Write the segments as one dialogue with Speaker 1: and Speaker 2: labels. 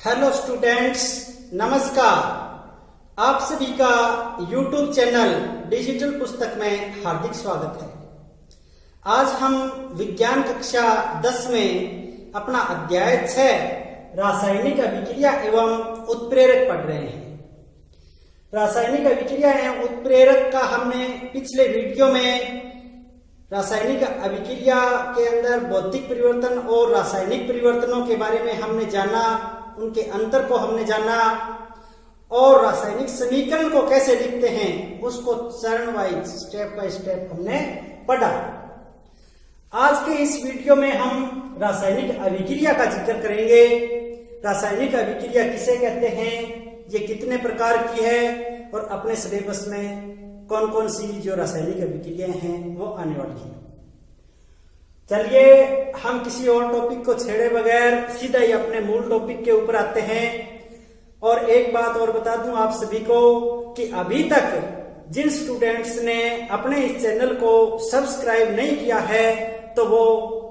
Speaker 1: Hello students, नमस्कार। आप सभी का यूट्यूब चैनल डिजिटल पुस्तक में हार्दिक स्वागत है। आज हम विज्ञान कक्षा 10 में अपना अध्याय 6 रासायनिक अभिक्रिया एवं उत्प्रेरक पढ़ रहे हैं। रासायनिक अभिक्रिया एवं उत्प्रेरक का हमने पिछले वीडियो में रासायनिक अभिक्रिया के अंदर भौतिक परिवर्तन और रासायनिक परिवर्तनों के बारे में हमने जाना, उनके अंतर को हमने जाना और रासायनिक समीकरण को कैसे लिखते हैं उसको चरण वाइज स्टेप बाय स्टेप हमने पढ़ा। आज के इस वीडियो में हम रासायनिक अभिक्रिया का जिक्र करेंगे। रासायनिक अभिक्रिया किसे कहते हैं, ये कितने प्रकार की है और अपने सिलेबस में कौन कौन सी जो रासायनिक अभिक्रियाएं हैं वो आने वाली हैं। चलिए हम किसी और टॉपिक को छेड़े बगैर सीधा ही अपने मूल टॉपिक के ऊपर आते हैं। और एक बात और बता दूं आप सभी को कि अभी तक जिन स्टूडेंट्स ने अपने इस चैनल को सब्सक्राइब नहीं किया है तो वो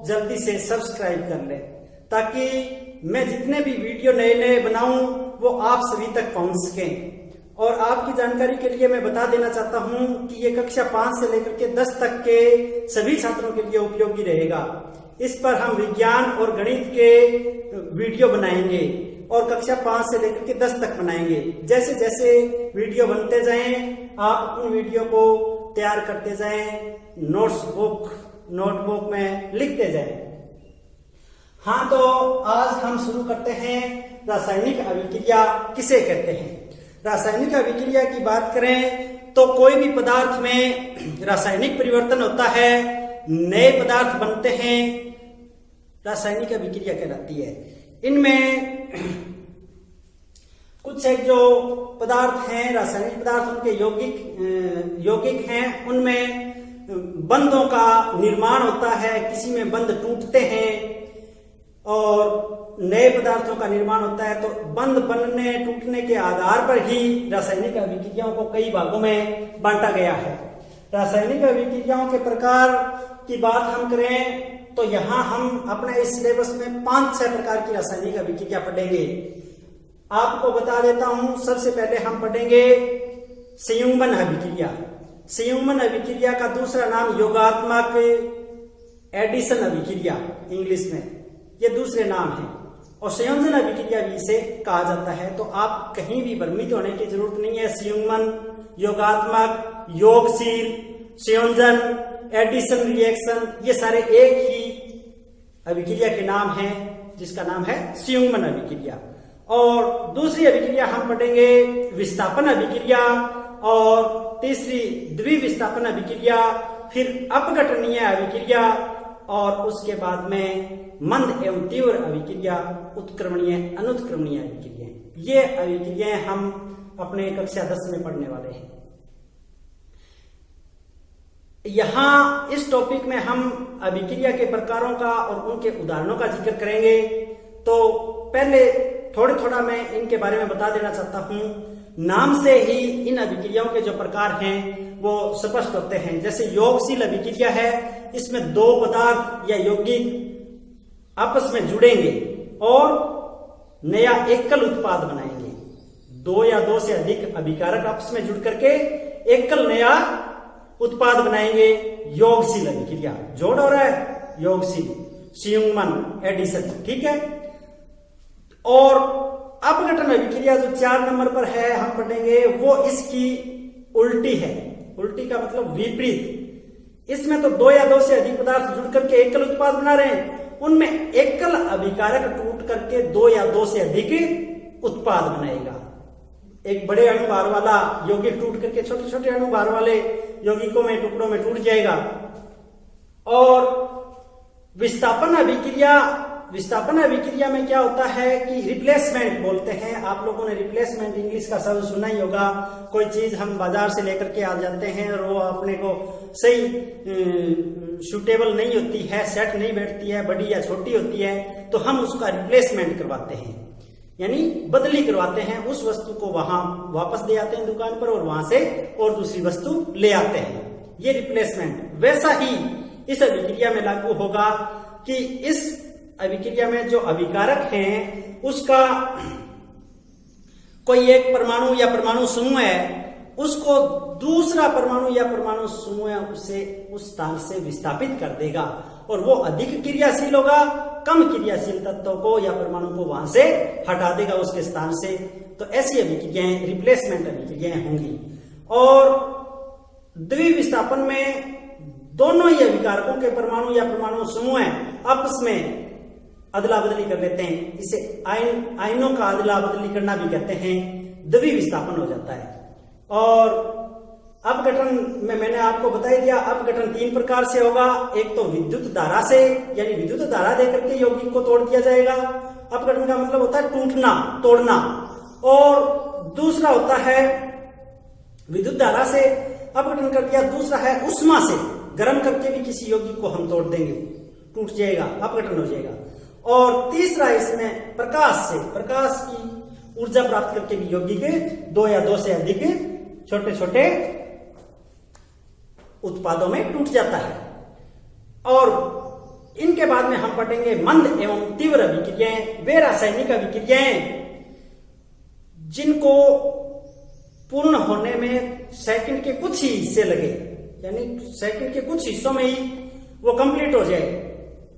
Speaker 1: जल्दी से सब्सक्राइब कर ले, ताकि मैं जितने भी वीडियो नए नए बनाऊं वो आप सभी तक पहुंच सकें। और आपकी जानकारी के लिए मैं बता देना चाहता हूं कि ये कक्षा 5 से लेकर के 10 तक के सभी छात्रों के लिए उपयोगी रहेगा। इस पर हम विज्ञान और गणित के वीडियो बनाएंगे और कक्षा 5 से लेकर के 10 तक बनाएंगे। जैसे जैसे वीडियो बनते जाएं आप उन वीडियो को तैयार करते जाएं, नोटबुक में लिखते जाएं। हाँ, तो आज हम शुरू करते हैं रासायनिक अभिक्रिया किसे कहते हैं। रासायनिक अभिक्रिया की बात करें तो कोई भी पदार्थ में रासायनिक परिवर्तन होता है, नए पदार्थ बनते हैं, रासायनिक अभिक्रिया कहलाती है। इनमें कुछ एक जो पदार्थ हैं रासायनिक पदार्थ उनके यौगिक हैं, उनमें बंधों का निर्माण होता है, किसी में बंध टूटते हैं और नए पदार्थों का निर्माण होता है। तो बंध बनने टूटने के आधार पर ही रासायनिक अभिक्रियाओं को कई भागों में बांटा गया है। रासायनिक अभिक्रियाओं के प्रकार की बात हम करें तो यहाँ हम अपने इस सिलेबस में 5-6 प्रकार की रासायनिक अभिक्रिया पढ़ेंगे। आपको बता देता हूं, सबसे पहले हम पढ़ेंगे संयुग्मन अभिक्रिया। संयुग्मन अभिक्रिया का दूसरा नाम योगात्मक एडिशन अभिक्रिया इंग्लिश में, ये दूसरे नाम है। और संयोजन अभिक्रिया भी इसे कहा जाता है। तो आप कहीं भी भ्रमित होने की जरूरत नहीं है। संयुग्मन, योगात्मक, योगशील, संयोजन, एडिशन रिएक्शन, ये सारे एक ही अभिक्रिया के नाम हैं, जिसका नाम है संयुग्मन अभिक्रिया। और दूसरी अभिक्रिया हम पढ़ेंगे विस्थापन अभिक्रिया और तीसरी द्विविस्थापन अभिक्रिया, फिर अपघटनीय अभिक्रिया और उसके बाद में मंद एवं तीव्र अभिक्रिया, उत्क्रमणीय अनुत्क्रमणीय अभिक्रिया। ये अभिक्रियाएं हम अपने कक्षा 10 में पढ़ने वाले हैं। यहां इस टॉपिक में हम अभिक्रिया के प्रकारों का और उनके उदाहरणों का जिक्र करेंगे। तो पहले थोड़ा मैं इनके बारे में बता देना चाहता हूं। नाम से ही इन अभिक्रियाओं के जो प्रकार हैं वो स्पष्ट होते हैं। जैसे योगशील अभिक्रिया है, इसमें दो पदार्थ या यौगिक आपस में जुड़ेंगे और नया एकल उत्पाद बनाएंगे। दो या दो से अधिक अभिकारक आपस में जुड़ करके एकल नया उत्पाद बनाएंगे। योगशील अभिक्रिया, जोड़ हो रहा है, योगशील, संयुग्मन, एडिशन, ठीक है। और अपघटन अभिक्रिया जो 4 नंबर पर है हम पढ़ेंगे, वो इसकी उल्टी है। उल्टी का मतलब विपरीत। इसमें तो दो या दो से अधिक पदार्थ जुड़ करके एकल उत्पाद बना रहे हैं, उनमें एकल अभिकारक टूट करके दो या दो से अधिक उत्पाद बनाएगा। एक बड़े अणुभार वाला यौगिक टूट करके छोटे छोटे अणुभार वाले यौगिकों में टुकड़ों में टूट जाएगा। और विस्थापन अभिक्रिया में क्या होता है कि रिप्लेसमेंट बोलते हैं। आप लोगों ने रिप्लेसमेंट इंग्लिश का शब्द सुना ही होगा। कोई चीज हम बाजार से लेकर के आ जाते हैं और वो अपने को सही सूटेबल नहीं होती है, सेट नहीं बैठती है, बड़ी या छोटी होती है, तो हम उसका रिप्लेसमेंट करवाते हैं, यानी बदली करवाते हैं। उस वस्तु को वहां वापस दे आते हैं दुकान पर और वहां से और दूसरी वस्तु ले आते हैं, ये रिप्लेसमेंट। वैसा ही इस अभिक्रिया में लागू होगा कि इस अभिक्रिया में जो अभिकारक हैं उसका कोई एक परमाणु या परमाणु समूह है, उसको दूसरा परमाणु या परमाणु समूह है उसे उस स्थान से विस्थापित कर देगा और वो अधिक क्रियाशील होगा, कम क्रियाशील तत्वों को या परमाणु को वहां से हटा देगा उसके स्थान से। तो ऐसी अभिक्रियाएं रिप्लेसमेंट अभिक्रियाएं होंगी। और द्विविस्थापन में दोनों ही अभिकारकों के परमाणु या परमाणु समूह आपस में अदला बदली कर लेते हैं। इसे आयनों का अदला बदली करना भी कहते हैं, द्विविस्थापन हो जाता है। और अपघटन में मैंने आपको बता ही दिया, अपघटन 3 प्रकार से होगा। एक तो विद्युत धारा से, यानी विद्युत धारा देकर के यौगिक को तोड़ दिया जाएगा। अपघटन का मतलब होता है टूटना, तोड़ना। और दूसरा होता है विद्युत धारा से अपघटन कर दिया, दूसरा है उष्मा से, गर्म करके भी किसी यौगिक को हम तोड़ देंगे, टूट जाएगा, अपघटन हो जाएगा। और तीसरा इसमें प्रकाश से, प्रकाश की ऊर्जा प्राप्त करके भी यौगिक 2 या 2 से अधिक छोटे छोटे उत्पादों में टूट जाता है। और इनके बाद में हम पढ़ेंगे मंद एवं तीव्र अभिक्रियाएं, वे रासायनिक अभिक्रियाएं जिनको पूर्ण होने में सेकंड के कुछ ही हिस्से लगे, यानी सेकंड के कुछ हिस्सों में ही वो कंप्लीट हो जाए।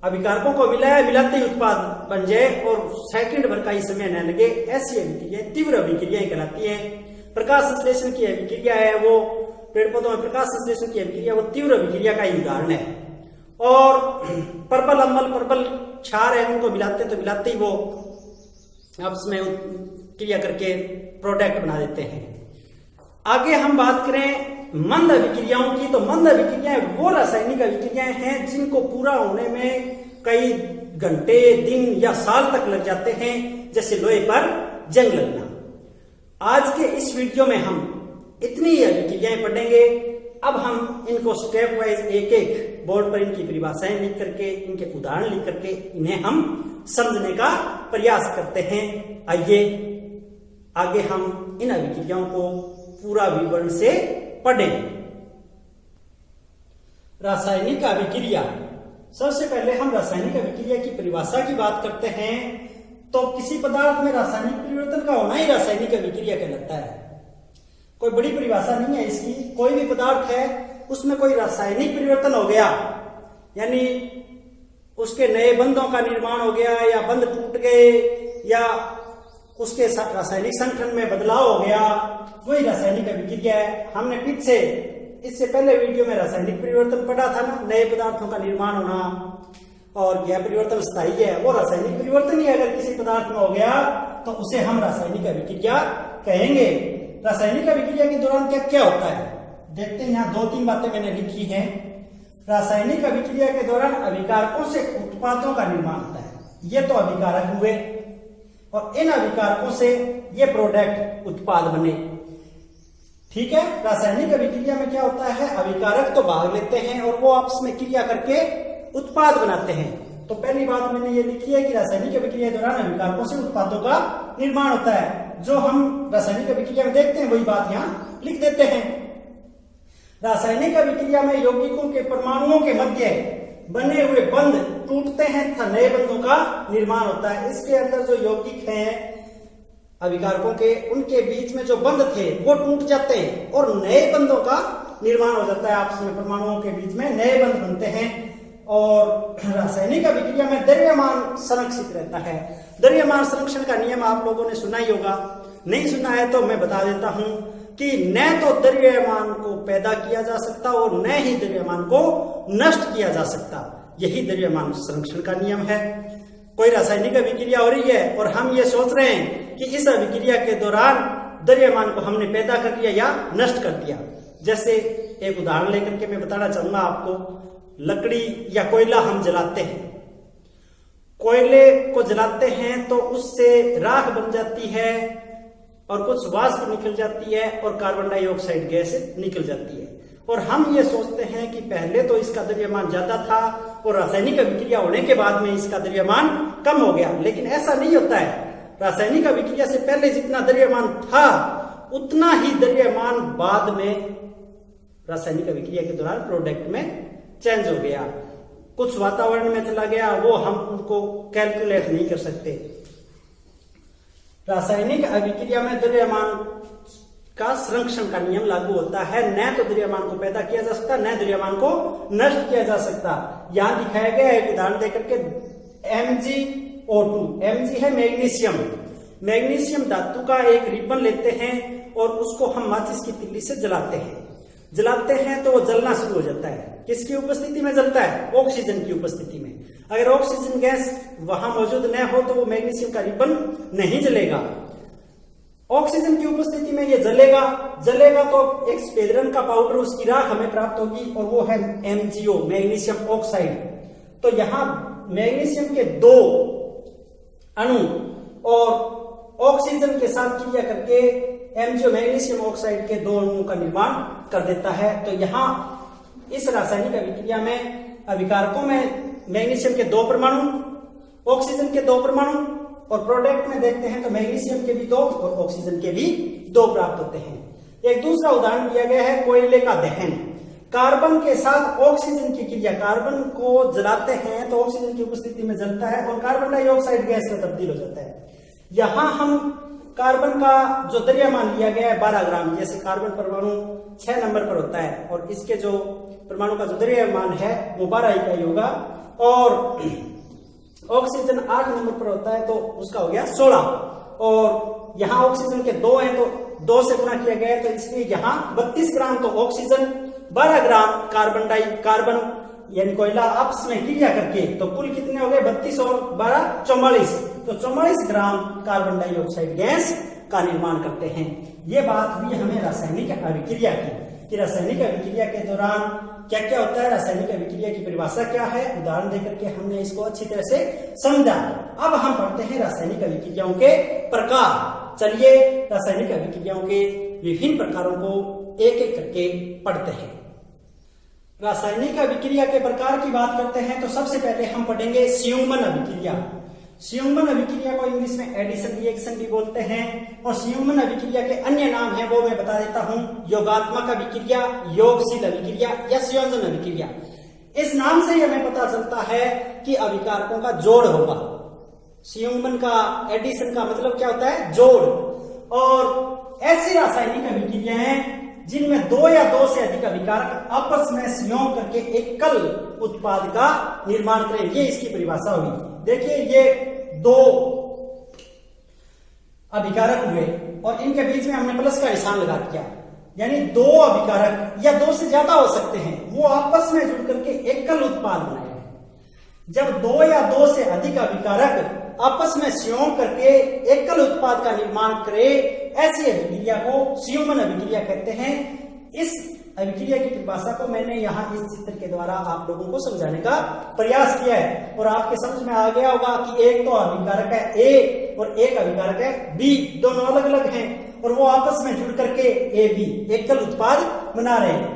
Speaker 1: अभिकारकों को मिलाते ही उत्पाद बन जाए और सेकंड भर का ही समय न लगे, ऐसी अभिक्रियाएं तीव्र अभिक्रियाएं कहलाती हैं। प्रकाश संश्लेषण की अभिक्रिया है वो, पेड़ पौधों में प्रकाश संश्लेषण की अभिक्रिया वो तीव्र अभिक्रिया का ही उदाहरण है। और पर्पल अम्ल, पर्पल क्षार है, उनको मिलाते ही वो आपस में क्रिया करके प्रोडक्ट बना देते हैं। आगे हम बात करें मंद अभिक्रियाओं की, तो मंद अभिक्रियाएं वो रासायनिक अभिक्रियाएं हैं जिनको पूरा होने में कई घंटे, दिन या साल तक लग जाते हैं, जैसे लोहे पर जंग लगना। आज के इस वीडियो में हम इतनी ही अभिक्रियाएं पढ़ेंगे। अब हम इनको स्टेप वाइज एक एक बोर्ड पर इनकी परिभाषाएं लिख करके, इनके उदाहरण लिख करके इन्हें हम समझने का प्रयास करते हैं। आइए आगे हम इन अभिक्रियाओं को पूरा विवरण से पढ़ें। रासायनिक अभिक्रिया, सबसे पहले हम रासायनिक अभिक्रिया की परिभाषा की बात करते हैं। तो किसी पदार्थ में रासायनिक परिवर्तन का होना ही रासायनिक अभिक्रिया कहलाता है। कोई बड़ी परिभाषा नहीं है इसकी। कोई भी पदार्थ है उसमें कोई रासायनिक परिवर्तन हो गया, यानी उसके नए बंधों का निर्माण हो गया, या बंध टूट गए, या उसके रासायनिक संगठन में बदलाव हो गया, वही रासायनिक अभिक्रिया है। हमने पीछे इससे पहले वीडियो में रासायनिक परिवर्तन पढ़ा था ना, नए पदार्थों का निर्माण होना, और यह परिवर्तन स्थायी है, वो रासायनिक परिवर्तन ही अगर किसी पदार्थ में हो गया तो उसे हम रासायनिक अभिक्रिया कहेंगे। रासायनिक अभिक्रिया के दौरान क्या क्या होता है देखते हैं। यहाँ 2-3 बातें मैंने लिखी हैं। रासायनिक अभिक्रिया के दौरान अभिकारकों से उत्पादों का निर्माण होता है। ये तो अभिकारक हुए, और इन अभिकारकों से ये प्रोडक्ट उत्पाद बने। ठीक है। रासायनिक अभिक्रिया में क्या होता है, अभिकारक तो भाग लेते हैं और वो आपस में क्रिया करके उत्पाद बनाते हैं। तो पहली बात मैंने ये लिखी है कि रासायनिक अभिक्रिया के दौरान अभिकारकों से उत्पादों का निर्माण होता है। जो हम रासायनिक अभिक्रिया में देखते हैं वही बात यहाँ लिख देते हैं। रासायनिक अभिक्रिया में यौगिकों के परमाणुओं के मध्य बने हुए बंध टूटते हैं तथा नए बंधों का निर्माण होता है। इसके अंदर जो यौगिक हैं अभिकारकों के, उनके बीच में जो बंध थे वो टूट जाते हैं और नए बंधों का निर्माण हो जाता है। आपस में परमाणुओं के बीच में नए बंध बनते हैं। और रासायनिक अभिक्रिया में द्रव्यमान संरक्षित रहता है। द्रव्यमान संरक्षण का नियम आप लोगों ने सुना ही होगा, नहीं सुना है तो मैं बता देता हूं कि न तो द्रव्यमान को पैदा किया जा सकता और न ही द्रव्यमान को नष्ट किया जा सकता। यही द्रव्यमान संरक्षण का नियम है। कोई रासायनिक अभिक्रिया हो रही है और हम ये सोच रहे हैं कि इस अभिक्रिया के दौरान द्रव्यमान को हमने पैदा कर दिया या नष्ट कर दिया। जैसे एक उदाहरण लेकर के मैं बताना चाहूंगा आपको। लकड़ी या कोयला हम जलाते हैं, कोयले को जलाते हैं तो उससे राख बन जाती है और कुछ वाष्प निकल जाती है और कार्बन डाइऑक्साइड गैस निकल जाती है। और हम ये सोचते हैं कि पहले तो इसका द्रव्यमान ज्यादा था और रासायनिक अभिक्रिया होने के बाद में इसका द्रव्यमान कम हो गया, लेकिन ऐसा नहीं होता है। रासायनिक अभिक्रिया से पहले जितना द्रव्यमान था उतना ही द्रव्यमान बाद में रासायनिक अभिक्रिया के दौरान प्रोडक्ट में चेंज हो गया। कुछ वातावरण में चला गया, वो हम उनको कैलकुलेट नहीं कर सकते। रासायनिक अभिक्रिया में द्रव्यमान का संरक्षण का नियम लागू होता है। न तो द्रव्यमान को पैदा किया जा सकता, न द्रव्यमान को नष्ट किया जा सकता। यहां दिखाया गया है एक उदाहरण देकर के MgO2। Mg है मैग्नीशियम। मैग्नीशियम धातु का एक रिबन लेते हैं और उसको हम माचिस की तिल्ली से जलाते हैं तो वो जलना शुरू हो जाता है। किसकी उपस्थिति में जलता है? ऑक्सीजन की उपस्थिति में। अगर ऑक्सीजन गैस वहां मौजूद न हो तो वो मैग्नीशियम का रिबन नहीं जलेगा। ऑक्सीजन की उपस्थिति में ये जलेगा तो एक सफेद रंग का पाउडर, उसकी राख हमें प्राप्त होगी और वो है MgO, मैग्नीशियम ऑक्साइड। तो यहां मैग्नीशियम के 2 अणु और ऑक्सीजन के साथ क्रिया करके MgO मैग्नीशियम ऑक्साइड के 2 अणुओं का निर्माण कर देता है। तो यहां इस रासायनिक अभिक्रिया में अभिकारकों में मैग्नीशियम के 2 परमाणु, ऑक्सीजन के 2 परमाणु और प्रोडक्ट में देखते हैं तो मैग्नीशियम के भी 2 और ऑक्सीजन के भी 2 प्राप्त होते हैं। एक दूसरा उदाहरण दिया गया है कोयले का दहन। कार्बन के साथ ऑक्सीजन की क्रिया, कार्बन को जलाते हैं तो ऑक्सीजन की उपस्थिति में जलता है और कार्बन डाइऑक्साइड गैस में तब्दील हो जाता है। यहां हम कार्बन का जो द्रव्यमान लिया गया है 12 ग्राम, जैसे कार्बन परमाणु 6 नंबर पर होता है और इसके जो परमाणु का जो द्रव्यमान है वो 12 इकाई होगा और ऑक्सीजन 8 नंबर पर होता है तो उसका हो गया 16 और यहाँ ऑक्सीजन के 2 हैं तो 2 से गुणा किया गया है तो इसलिए यहाँ 32 ग्राम तो ऑक्सीजन, 12 ग्राम कार्बन यानी कोयला आपस में क्रिया करके तो कुल कितने हो गए? 32 और 12 44। तो 44 ग्राम कार्बन डाइऑक्साइड गैस का निर्माण करते हैं। ये बात हुई हमें रासायनिक अभिक्रिया की कि रासायनिक अभिक्रिया के दौरान क्या क्या होता है, रासायनिक अभिक्रिया की परिभाषा क्या है। उदाहरण देकर के हमने इसको अच्छी तरह से समझा। अब हम पढ़ते हैं रासायनिक अभिक्रियाओं के प्रकार। चलिए रासायनिक अभिक्रियाओं के विभिन्न प्रकारों को एक एक करके पढ़ते हैं। रासायनिक अभिक्रिया के प्रकार की बात करते हैं तो सबसे पहले हम पढ़ेंगे संयुग्मन अभिक्रिया। संयुग्मन अभिक्रिया को इंग्लिश में एडिशन रिएक्शन भी बोलते हैं और संयुग्मन अभिक्रिया के अन्य नाम है वो मैं बता देता हूं। योगात्मक अभिक्रिया, योगशील अभिक्रिया या संयोजन अभिक्रिया। इस नाम से ही हमें पता चलता है कि अभिकारकों का जोड़ होगा। संयुग्मन का, एडिशन का मतलब क्या होता है? जोड़। और ऐसी रासायनिक अभिक्रियाएं जिनमें 2 या 2 से अधिक अभिकारक आपस में संयोग करके एकल उत्पाद का निर्माण करें, ये इसकी परिभाषा होगी। देखिए ये 2 अभिकारक हुए और इनके बीच में हमने प्लस का निशान लगा दिया, यानी 2 अभिकारक या 2 से ज्यादा हो सकते हैं, वो आपस में जुड़ करके एकल उत्पाद बनाए। जब 2 या 2 से अधिक अभिकारक आपस में संयोग करके एकल उत्पाद का निर्माण करे, ऐसी अभिक्रिया को संयुग्मन अभिक्रिया कहते हैं। इस अभिक्रिया की परिभाषा को मैंने यहाँ इस चित्र के द्वारा आप लोगों को समझाने का प्रयास किया है और आपके समझ में आ गया होगा कि एक तो अभिकारक है ए और एक अभिकारक है बी, दोनों अलग अलग हैं और वो आपस में जुड़ करके ए बी एकल उत्पाद बना रहे हैं।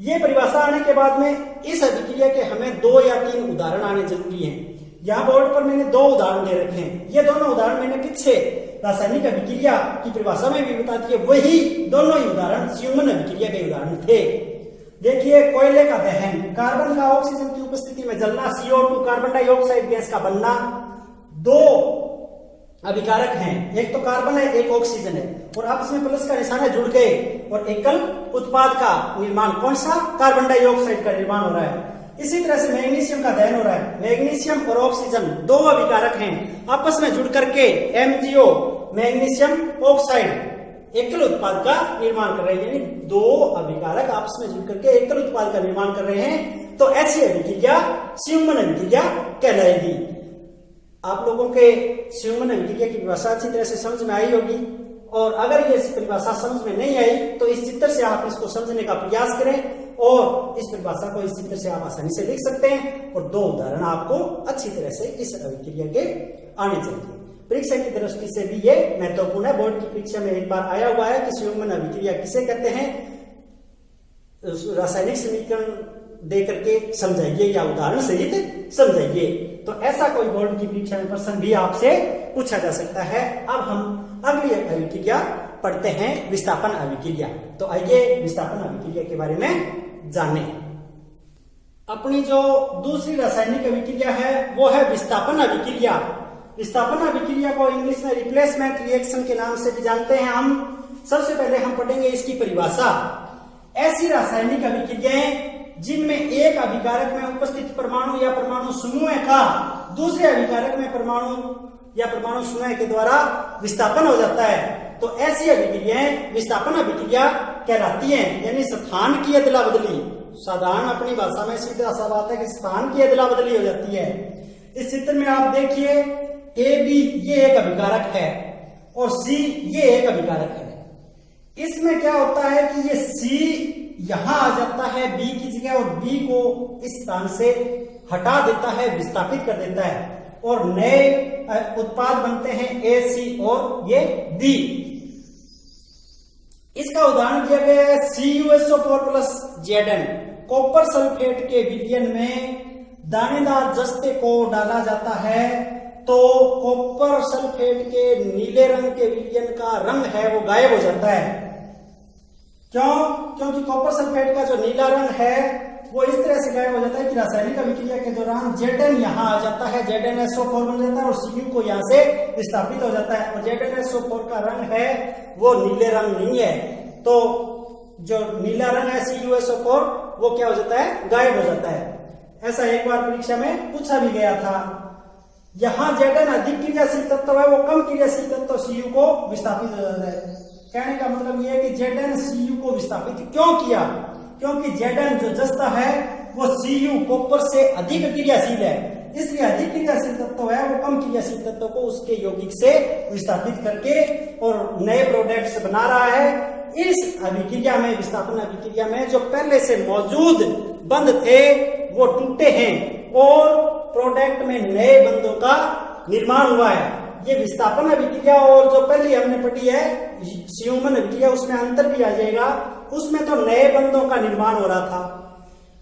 Speaker 1: ये परिभाषा आने के बाद में इस अभिक्रिया के हमें 2 या 3 उदाहरण आने जरूरी हैं। यहाँ बोर्ड पर मैंने 2 उदाहरण दे रखे हैं। ये दोनों उदाहरण मैंने पीछे रासायनिक अभिक्रिया की परिभाषा में भी बता दिए, वही दोनों ही उदाहरण संयुग्मन अभिक्रिया के उदाहरण थे। देखिए कोयले का दहन, कार्बन का ऑक्सीजन की उपस्थिति में जलना, CO2 कार्बन डाइऑक्साइड गैस का बनना। 2 अभिकारक हैं, एक तो कार्बन है एक ऑक्सीजन है और आपस में प्लस का निशान है, जुड़ गए और एकल उत्पाद का निर्माण, कौन सा? कार्बन डाइऑक्साइड का निर्माण हो रहा है। इसी तरह से मैग्नीशियम का दहन हो रहा है। मैग्नीशियम और ऑक्सीजन 2 अभिकारक हैं, आपस में जुड़ करके MgO मैग्नीशियम ऑक्साइड एकल उत्पाद का निर्माण कर रहे हैं, यानी 2 अभिकारक आपस में जुड़ करके एकल उत्पाद का निर्माण कर रहे हैं। तो ऐसी अभिक्रिया संयुग्मन अभिक्रिया कहलाएगी। आप लोगों के संयुग्मन अभिक्रिया की परिभाषा अच्छी तरह से समझ में आई होगी और अगर ये परिभाषा समझ में नहीं आई तो इस चित्र से आप इसको समझने का प्रयास करें और इस परिभाषा को इस चित्र से आप आसानी से लिख सकते हैं और 2 उदाहरण आपको अच्छी तरह से इस अभिक्रिया के आने चाहिए। परीक्षा की दृष्टि से भी ये महत्वपूर्ण है। बोर्ड की परीक्षा में एक बार आया हुआ है कि संयुग्मन अभिक्रिया किसे कहते हैं, रासायनिक समीकरण दे करके समझाइए या उदाहरण सहित समझाइए। तो ऐसा कोई बोर्ड की परीक्षा में प्रश्न भी आपसे पूछा जा सकता है। अब हम अगली अभिक्रिया पढ़ते हैं, विस्थापन अभिक्रिया। तो आइए विस्थापन अभिक्रिया के बारे में जाने। अपनी जो दूसरी रासायनिक अभिक्रिया है वो है विस्थापन अभिक्रिया। विस्थापन अभिक्रिया को इंग्लिश में रिप्लेसमेंट रिएक्शन के नाम से भी जानते हैं हम। सबसे पहले हम पढ़ेंगे इसकी परिभाषा। ऐसी रासायनिक अभिक्रियाएं जिनमें एक अभिकारक में उपस्थित परमाणु या परमाणु समूह का दूसरे अभिकारक में परमाणु या परमाणु समूह के द्वारा विस्थापन हो जाता है, तो ऐसी अभिक्रियाएं विस्थापन अभिक्रिया कहलाती हैं। यानी स्थान की अदला बदली, साधारण अपनी भाषा में सीधा सा बात है कि स्थान की अदला बदली हो जाती है। इस चित्र में आप देखिए, ए बी ये एक अभिकारक है और सी ये एक अभिकारक है। इसमें क्या होता है कि ये सी यहां आ जाता है बी की जगह और बी को इस स्थान से हटा देता है, विस्थापित कर देता है और नए उत्पाद बनते हैं ए सी और ये डी। इसका उदाहरण दिया गया है CuSO4 plus Zn। Copper sulphate के विलयन में दानेदार जस्ते को डाला जाता है तो कॉपर सल्फेट के नीले रंग के विलयन का रंग है वो गायब हो जाता है। क्यों? क्योंकि कॉपर सल्फेट का जो नीला रंग है वो इस तरह से गायब हो जाता है कि रासायनिक अभिक्रिया के दौरान Zn यहां आ जाता है, ZnSO4 बन जाता है और Cu को यहां से विस्थापित हो जाता है और ZnSO4 का रंग है वो नीले रंग नहीं है, तो जो नीला रंग है CuSO4 वो क्या हो जाता है, गायब हो जाता है। ऐसा एक बार परीक्षा में पूछा भी गया था। यहां Zn अधिक क्रियाशील तत्व है, वो कम क्रियाशील तत्व Cu को विस्थापित हो जाता है। कहने का मतलब यह है कि Zn Cu को विस्थापित क्यों किया? क्योंकि Zn जो जस्ता है वो Cu कॉपर से अधिक क्रियाशील है, इसलिए अधिक क्रियाशील तत्व है वो कम क्रियाशील तत्व को उसके यौगिक से विस्थापित करके और नए प्रोडक्ट्स बना रहा है। इस अभिक्रिया में, विस्थापन अभिक्रिया में जो पहले से मौजूद बंध थे वो टूटे हैं और प्रोडक्ट में नए बंधों का निर्माण हुआ है। ये विस्थापन अभिक्रिया और जो पहले हमने पढ़ी है स्यूमन अभिक्रिया, उसमें अंतर भी आ जाएगा। उसमें तो नए बंधों का निर्माण हो रहा था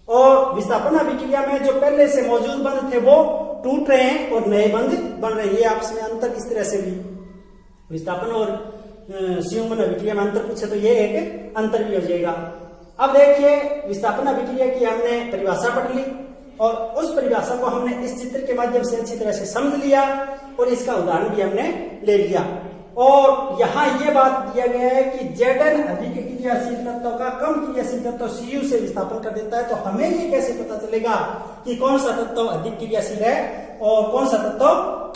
Speaker 1: और विस्थापन अभिक्रिया में जो पहले से मौजूद बंध थे वो टूट रहे हैं और नए बंध बन रहे हैं। ये आपस में अंतर इस तरह से भी, विस्थापन और स्यूमन अभिक्रिया में अंतर पूछे तो ये एक अंतर भी हो जाएगा। अब देखिए, विस्थापन अभिक्रिया की हमने परिभाषा पढ़ ली और उस परिभाषा को हमने इस चित्र के माध्यम से अच्छी तरह से समझ लिया और इसका उदाहरण भी हमने ले लिया। और यहाँ ये बात दिया गया है कि Zn अधिक क्रियाशील तत्व का कम क्रियाशील तत्व Cu से विस्थापन कर देता है, तो हमें ये कैसे पता चलेगा कि कौन सा तत्व अधिक क्रियाशील है और कौन सा तत्व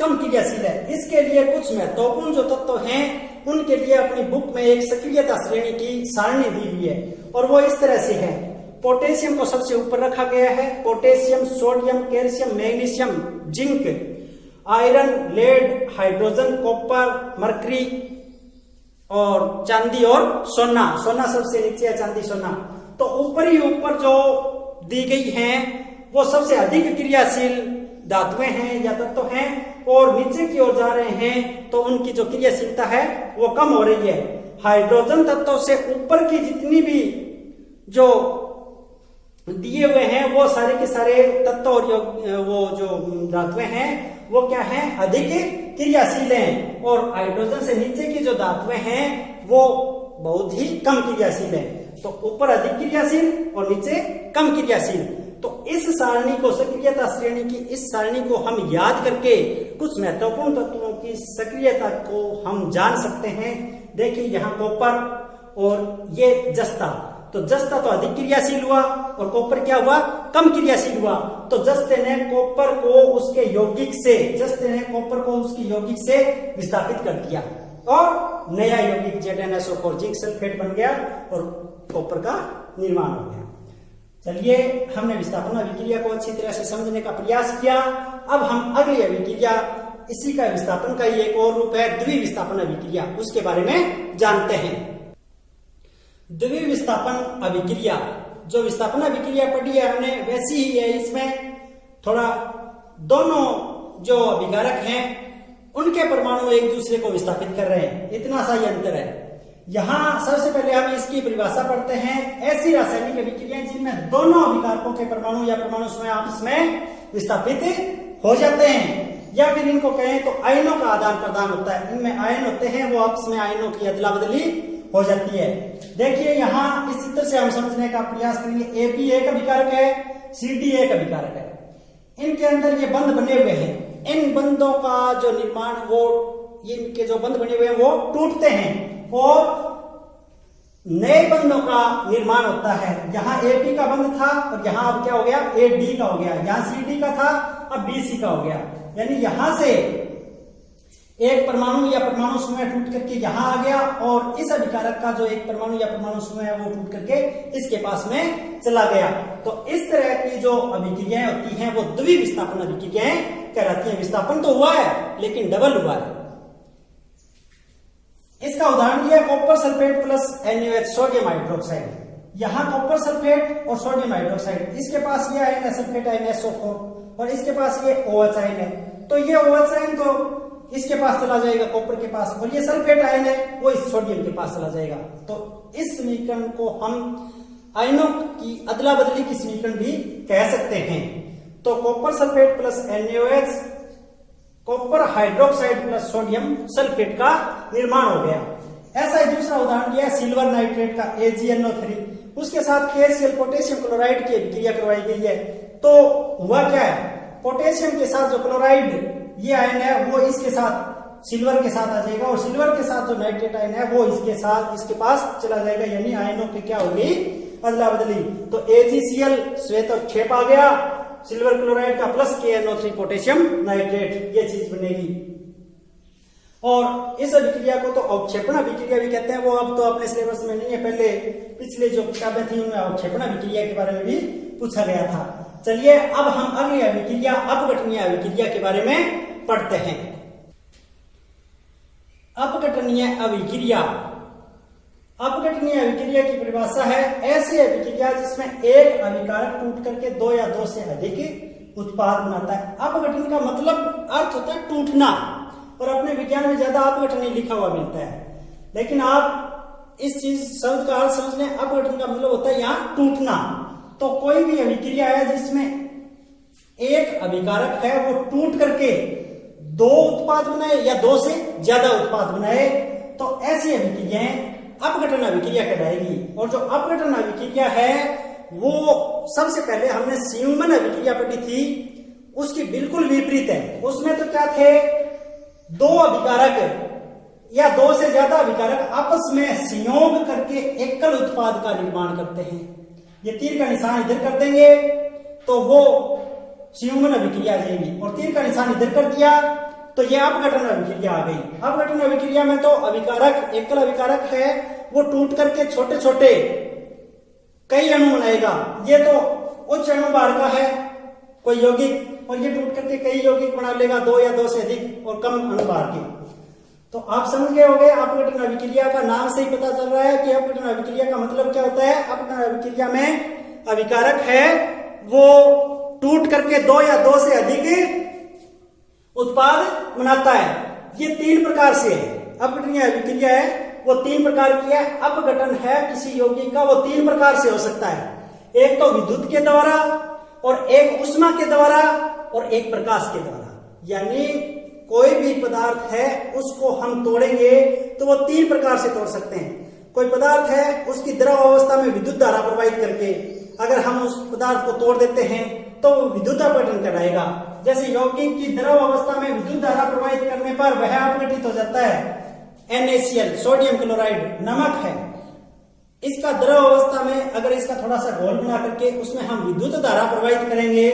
Speaker 1: कम क्रियाशील है? इसके लिए कुछ महत्वपूर्ण जो तत्व हैं उनके लिए अपनी बुक में एक सक्रियता श्रेणी की सारणी दी हुई है और वो इस तरह से है। पोटेशियम को सबसे ऊपर रखा गया है, potassium, sodium, calcium, magnesium, zinc, iron, lead, hydrogen, copper, mercury और चांदी और सोना। सोना सबसे नीचे है, चांदी, सोना। तो ऊपर ही ऊपर जो दी गई हैं वो सबसे अधिक क्रियाशील धातुएं हैं या तत्व हैं और नीचे की ओर जा रहे हैं तो उनकी जो क्रियाशीलता है वो कम हो रही है। हाइड्रोजन तत्व से ऊपर की जितनी भी जो दिए हुए हैं वो सारे के सारे तत्व और वो जो धातुएं हैं वो क्या है, अधिक क्रियाशील हैं और हाइड्रोजन से नीचे की जो धातुएं हैं वो बहुत ही कम क्रियाशील है। तो ऊपर अधिक क्रियाशील और नीचे कम क्रियाशील। तो इस सारणी को, सक्रियता श्रेणी की इस सारणी को हम याद करके कुछ महत्वपूर्ण तत्वों की सक्रियता को हम जान सकते हैं। देखिए यहाँ कॉपर और ये जस्ता, तो जस्ता तो अधिक क्रियाशील हुआ और कॉपर क्या हुआ, कम क्रियाशील हुआ। तो जस्ते ने कॉपर को उसके यौगिक से विस्थापित कर दिया और नया यौगिक ZnSO4 जिंक सल्फेट बन गया और कॉपर का निर्माण हो गया। चलिए, हमने विस्थापन अभिक्रिया को अच्छी तरह से समझने का प्रयास किया। अब हम अगली अभिक्रिया, इसी का विस्थापन का ही एक और रूप है द्विविस्थापन अभिक्रिया, उसके बारे में जानते हैं। द्विविस्थापन अभिक्रिया, जो विस्थापन अभिक्रिया पढ़ी है हमने वैसी ही है। इसमें थोड़ा दोनों जो अभिकारक हैं उनके परमाणु एक दूसरे को विस्थापित कर रहे हैं, इतना सा ही अंतर है। यहां सबसे पहले हम इसकी परिभाषा पढ़ते हैं। ऐसी रासायनिक अभिक्रियाएं जिनमें दोनों अभिकारकों के परमाणु या परमाणु समूह आपस में विस्थापित हो जाते हैं, या फिर इनको कहें तो आयनों का आदान प्रदान होता है। इनमें आयन होते हैं, वो आपस में आयनों की अदला बदली हो जाती है। देखिए यहाँ इस चित्र से हम समझने का प्रयास करेंगे। AB एक अभिकारक है, CD एक अभिकारक है। इनके अंदर ये बंध बने हुए हैं। इन बंधों का जो निर्माण, वो इनके जो बंध बने हुए हैं वो टूटते हैं और नए बंधों का निर्माण होता है। यहाँ एपी का बंध था और यहाँ अब क्या हो गया, एडी का हो गया। यहाँ सीडी का था, अब बीसी का हो गया। यानी यहां से एक परमाणु या परमाणु समूह टूट करके यहां आ गया और इस अभिकारक का जो एक परमाणु या परमाणु समूह है वो टूट करके इसके पास में चला गया। तो इस तरह की जो अभिक्रियाएं होती हैं वो द्वि विस्थापन अभिक्रियाएं कहलाती हैं। विस्थापन तो हुआ है लेकिन डबल हुआ है। इसका उदाहरण दिया copper sulphate plus NaOH sodium hydroxide. यहाँ कॉपर सल्फेट और सोडियम हाइड्रोक्साइड, इसके पास ये आयन है सल्फेट आयन SO4 और इसके पास ये OH आयन है। तो ये OH आयन तो इसके पास चला जाएगा कॉपर के पास, और ये सल्फेट आयन है वो इस सोडियम के पास चला जाएगा। तो इस समीकरण को हम आयनों की अदला बदली की समीकरण भी कह सकते हैं। तो copper sulphate plus NaOH copper hydroxide plus sodium sulphate का निर्माण हो गया। ऐसा ही दूसरा उदाहरण दिया सिल्वर नाइट्रेट का AgNO3, उसके साथ KCl पोटेशियम क्लोराइड की अभिक्रिया करवाई गई है। तो हुआ क्या है, पोटेशियम के साथ जो क्लोराइड ये आयन है वो इसके साथ सिल्वर के साथ आ जाएगा और सिल्वर के साथ जो नाइट्रेट आयन है वो इसके साथ इसके पास चला जाएगा। यानी आयनों की क्या होगी, अदला बदली। तो AgCl श्वेत अवक्षेप आ गया सिल्वर क्लोराइड का प्लस KNO3 पोटेशियम नाइट्रेट, ये चीज बनेगी। और इस अभिक्रिया को तो अवक्षेपण अभिक्रिया भी कहते हैं। वो अब तो अपने सिलेबस में नहीं है, पहले पिछले जो किताबें थी उनमें अवक्षेपण अभिक्रिया के बारे में भी पूछा गया था। चलिए अब हम अगली अभिक्रिया अपघटनीय अभिक्रिया के बारे में पढ़ते हैं। अपघटनीय अभिक्रिया, अपघटनीय अभिक्रिया की परिभाषा है ऐसी अभिक्रिया जिसमें एक अभिकारक टूट करके दो या दो से अधिक उत्पाद बनाता है। अपघटन का मतलब अर्थ होता है टूटना, और अपने विज्ञान में ज्यादा अपघटन नहीं लिखा हुआ मिलता है, लेकिन आप इस चीज शब्द का अर्थ समझ लें। अपघटन का मतलब होता है यहाँ टूटना। तो कोई भी अभिक्रिया है जिसमें एक अभिकारक है वो टूट करके दो उत्पाद बनाए या दो से ज्यादा उत्पाद बनाए, तो ऐसी अभिक्रियाएं अपघटन अभिक्रिया कहलाएगी। और जो अपघटन अभिक्रिया है वो सबसे पहले हमने संयुग्मन अभिक्रिया पढ़ी थी, उसकी बिल्कुल विपरीत है। उसमें तो क्या थे, दो अभिकारक या दो से ज्यादा अभिकारक आपस में संयोग करके एकल उत्पाद का निर्माण करते हैं। ये तीर का निशान इधर कर देंगे तो वो संयुग्मन अभिक्रिया आ जाएगी, और तीर का निशान इधर कर दिया तो ये अपघटन अभिक्रिया आ गई। अपघटन अभिक्रिया में तो अभिकारक, एकल अभिकारक है वो टूट करके छोटे छोटे कई अणु बनाएगा। ये तो उच्च अणु भार का है कोई यौगिक, और ये टूट करके कई यौगिक बना लेगा, दो या दो से अधिक और कम अणु भार के। तो आप समझ गए होंगे अपघटन अभिक्रिया का नाम से ही पता चल रहा है कि अपघटन अभिक्रिया का मतलब क्या होता है। अपघटन अभिक्रिया में अभिकारक है वो टूट करके दो या दो से अधिक उत्पाद बनाता है। ये तीन प्रकार से है, अपघटनीय अभिक्रिया है वो तीन प्रकार की है। अपघटन है किसी यौगिक का वो तीन प्रकार से हो सकता है, एक तो विद्युत के द्वारा, और एक उष्मा के द्वारा, और एक प्रकाश के द्वारा। यानी कोई भी पदार्थ है उसको हम तोड़ेंगे तो वो तीन प्रकार से तोड़ सकते हैं। कोई पदार्थ है उसकी द्रव अवस्था में विद्युत धारा प्रवाहित करके अगर हम उस पदार्थ को तोड़ देते हैं तो विद्युत अपघटन कहलाएगा। जैसे यौगिक की द्रव अवस्था में विद्युत धारा प्रवाहित करने पर वह अपघटित हो जाता है। NaCl सोडियम क्लोराइड नमक है, इसका द्रव अवस्था में अगर इसका थोड़ा सा घोल बना करके उसमें हम विद्युत धारा प्रवाहित करेंगे,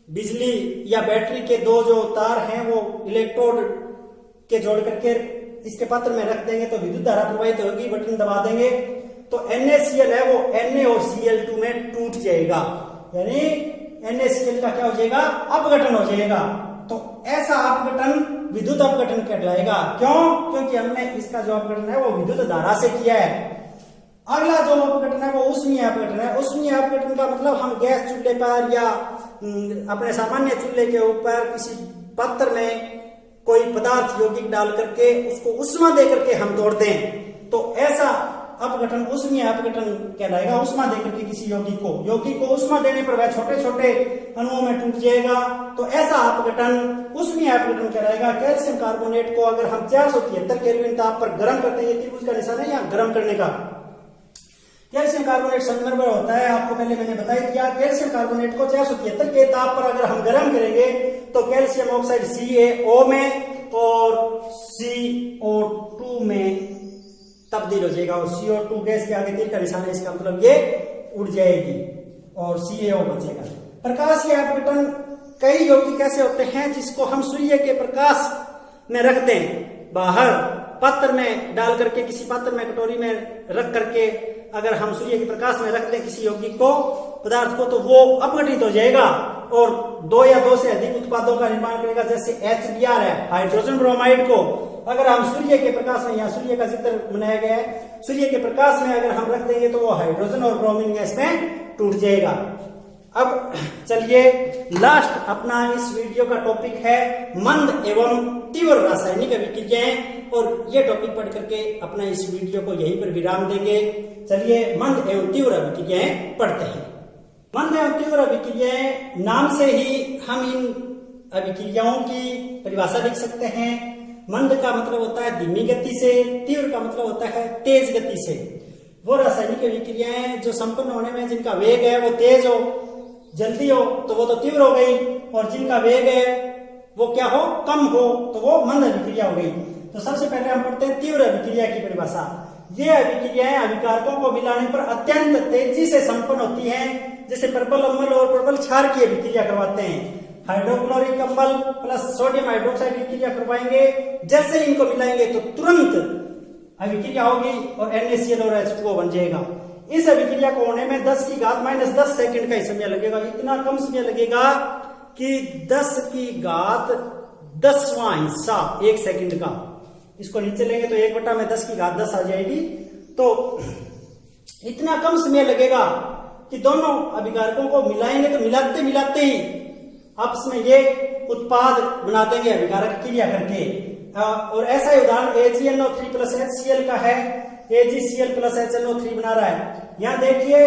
Speaker 1: बिजली या बैटरी के दो जो तार हैं वो इलेक्ट्रोड के जोड़ करके इसके पात्र में रख देंगे तो विद्युत धारा प्रवाहित होगी, बटन दबा देंगे तो NaCl है वो Na और Cl2 में टूट जाएगा। यानी NaCl का क्या हो जाएगा, अपघटन हो जाएगा। तो ऐसा अपघटन विद्युत अपघटन कहलाएगा। क्यों? क्योंकि हमने इसका जो अपघटन है वो विद्युत धारा से किया है। अगला जो अपघटन है वो उष्मीय अपघटन है। उष्मीय अपघटन का मतलब हम गैस चूल्हे पर या अपने सामान्य चूल्हे के ऊपर किसी पात्र में कोई पदार्थ यौगिक डाल करके उसको उष्मा दे करके हम तोड़ दें, तो ऐसा अपघटन उष्मीय अपघटन कहलाएगा। उष्मा देकर के किसी यौगिक को उष्मा देने पर वह छोटे छोटे अणुओं में टूट जाएगा, तो ऐसा अपघटन उष्मीय अपघटन कहलाएगा। कैल्शियम कार्बोनेट को अगर हम 473 केल्विन ताप पर गर्म करते हैं, त्रिभुज का निशान है यहाँ गर्म करने का। कैल्शियम कार्बोनेट संगमरमर होता है, आपको पहले मैंने बताया दिया। कैल्शियम कार्बोनेट को 473 के ताप पर अगर हम गर्म करेंगे तो कैल्शियम ऑक्साइड CaO में और CO2 में तब्दील हो जाएगा और CO2 गैस के आगे तीर का निशान है, इसका मतलब ये उड़ जाएगी और CaO बचेगा। प्रकाश के अपघटन कई यौगिक ऐसे होते हैं जिसको हम सूर्य के प्रकाश में रख दें, बाहर पात्र में डाल करके, किसी पात्र में कटोरी में रख करके अगर हम सूर्य के प्रकाश में रख दें किसी यौगिक को, पदार्थ को, तो वो अपघटित हो जाएगा और दो या दो से अधिक उत्पादों का निर्माण करेगा। जैसे HBr है, हाइड्रोजन ब्रोमाइड को अगर हम सूर्य के प्रकाश में, यहाँ सूर्य का चित्र बनाया गया है, सूर्य के प्रकाश में अगर हम रख देंगे तो वो हाइड्रोजन और ब्रोमीन गैस में टूट जाएगा। अब चलिए लास्ट अपना इस वीडियो का टॉपिक है मंद एवं तीव्र रासायनिक अभिक्रियाएं, और ये टॉपिक पढ़ करके अपना इस वीडियो को यहीं पर विराम देंगे। चलिए मंद एवं तीव्र अभिक्रियाएं पढ़ते हैं। मंद एवं तीव्र अभिक्रियाएं, नाम से ही हम इन अभिक्रियाओं की परिभाषा लिख सकते हैं। मंद का मतलब होता है धीमी गति से, तीव्र का मतलब होता है तेज गति से। वो रासायनिक अभिक्रियाएं जो संपन्न होने में जिनका वेग है वो तेज हो, जल्दी हो, तो वो तो तीव्र हो गई, और जिनका वेग है वो क्या हो, कम हो, तो वो मंद अभिक्रिया हो गई। तो सबसे पहले हम पढ़ते हैं तीव्र अभिक्रिया की परिभाषा। ये अभिक्रियाएं अभिकारकों को मिलाने पर अत्यंत तेजी से संपन्न होती हैं, जैसे प्रबल अम्ल और प्रबल क्षार की अभिक्रिया करवाते हैं। हाइड्रोक्लोरिक अम्ल प्लस सोडियम हाइड्रोक्साइड की क्रिया करवाएंगे, जैसे इनको मिलाएंगे तो तुरंत अभिक्रिया होगी और NaCl और H2O बन जाएगा। इस अभिक्रिया को होने में 10⁻⁻10 सेकंड का ही समय लगेगा। इतना कम समय लगेगा कि 10⁻10वां हिस्सा 1 सेकंड का। इसको नीचे लेंगे तो 1/10⁻10 आ जाएगी। तो इतना कम समय लगेगा कि दोनों अभिकारकों को मिलाएंगे तो मिलाते मिलाते ही आपस में ये उत्पाद बना देंगे अभिकारक क्रिया करके। और ऐसा ही उदाहरण AgNO3 प्लस HCl का है। AgCl प्लस HNO3 बना रहा है। यहाँ देखिए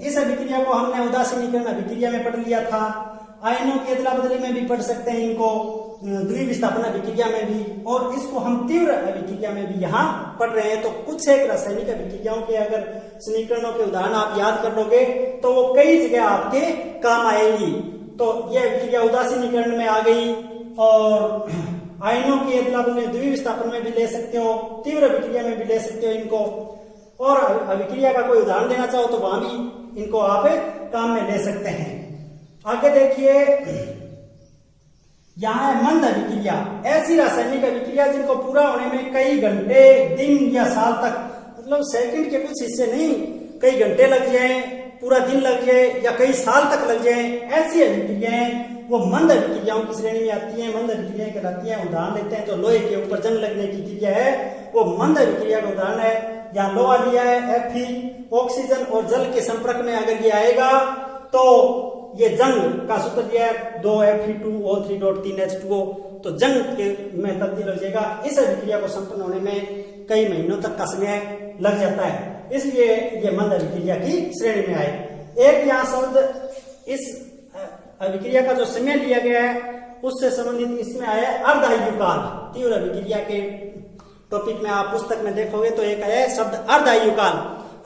Speaker 1: इस अभिक्रिया को हमने उदासीनीकरण अभिक्रिया में पढ़ लिया था। आयनों की अदला बदली में भी पढ़ सकते हैं इनको, द्विविस्थापन अभिक्रिया में भी, और इसको हम तीव्र अभिक्रिया में भी यहाँ पढ़ रहे हैं। तो कुछ एक रासायनिक अभिक्रियाओं के अगर समीकरणों के उदाहरण आप याद कर लोगे तो वो कई जगह आपके काम आएंगी। तो ये अभिक्रिया उदासीनीकरण में आ गई, और आयनों की अदला बदली द्विविस्थापन में भी ले सकते हो, तीव्र अभिक्रिया में भी ले सकते हो इनको, और अभिक्रिया का कोई उदाहरण देना चाहो तो वहां भी इनको आप काम में ले सकते हैं। आगे देखिए, यहाँ है मंद अभिक्रिया, ऐसी रासायनिक अभिक्रिया जिनको पूरा होने में कई घंटे, दिन या साल तक, मतलब सेकंड के कुछ हिस्से नहीं, कई घंटे लग जाए, पूरा दिन लग जाए या कई साल तक लग जाए, ऐसी अभिक्रियाएं वो मंद अभिक्रियाओं की श्रेणी में आती हैं, मंद अभिक्रियाएं कहलाती हैं। उदाहरण लेते हैं तो लोहे के ऊपर जंग लगने की क्रिया है, वो मंद अभिक्रिया का उदाहरण है। यहाँ लोहा लिया है, Fe, ऑक्सीजन और जल के संपर्क में अगर ये आएगा तो ये जंग का सूत्र दिया है 2Fe2O3.3H2O, तो जंग के में तब्दील हो जाएगा। इस अभिक्रिया को संपन्न होने में कई महीनों तक का समय लग जाता है, इसलिए ये मंद अभिक्रिया की श्रेणी में आए। एक यहाँ शब्द इस अभिक्रिया का जो समय लिया गया है उससे संबंधित इसमें आया अर्धायुकाल। तीव्र अभिक्रिया के टॉपिक में आप पुस्तक में देखोगे तो एक आया शब्द अर्धायुकाल।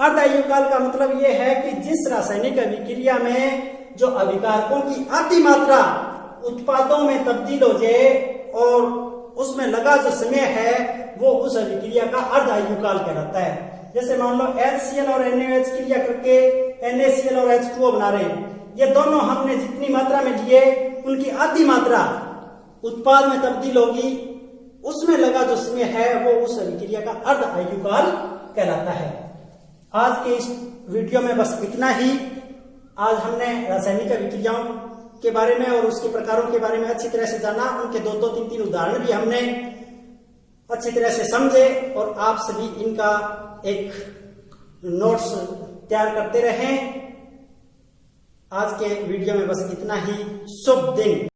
Speaker 1: अर्धायुकाल का मतलब ये है कि जिस रासायनिक अभिक्रिया में जो अभिकारकों की आधी मात्रा उत्पादों में तब्दील हो जाए और उसमें लगा जो समय है वो उस अभिक्रिया का अर्धायुकाल कहलाता है। जैसे मान लो HCl और NaOH क्रिया करके NaCl और H2O बना रहे हैं, ये दोनों हमने जितनी मात्रा में लिए उनकी आधी मात्रा उत्पाद में तब्दील होगी, उसमें लगा जो समय है वो उस अभिक्रिया का अर्धायुकाल कहलाता है। आज के इस वीडियो में बस इतना ही। आज हमने रासायनिक अभिक्रियाओं के बारे में और उसके प्रकारों के बारे में अच्छी तरह से जाना, उनके दो तीन उदाहरण भी हमने अच्छी तरह से समझे, और आप सभी इनका एक नोट्स तैयार करते रहें। आज के वीडियो में बस इतना ही। शुभ दिन।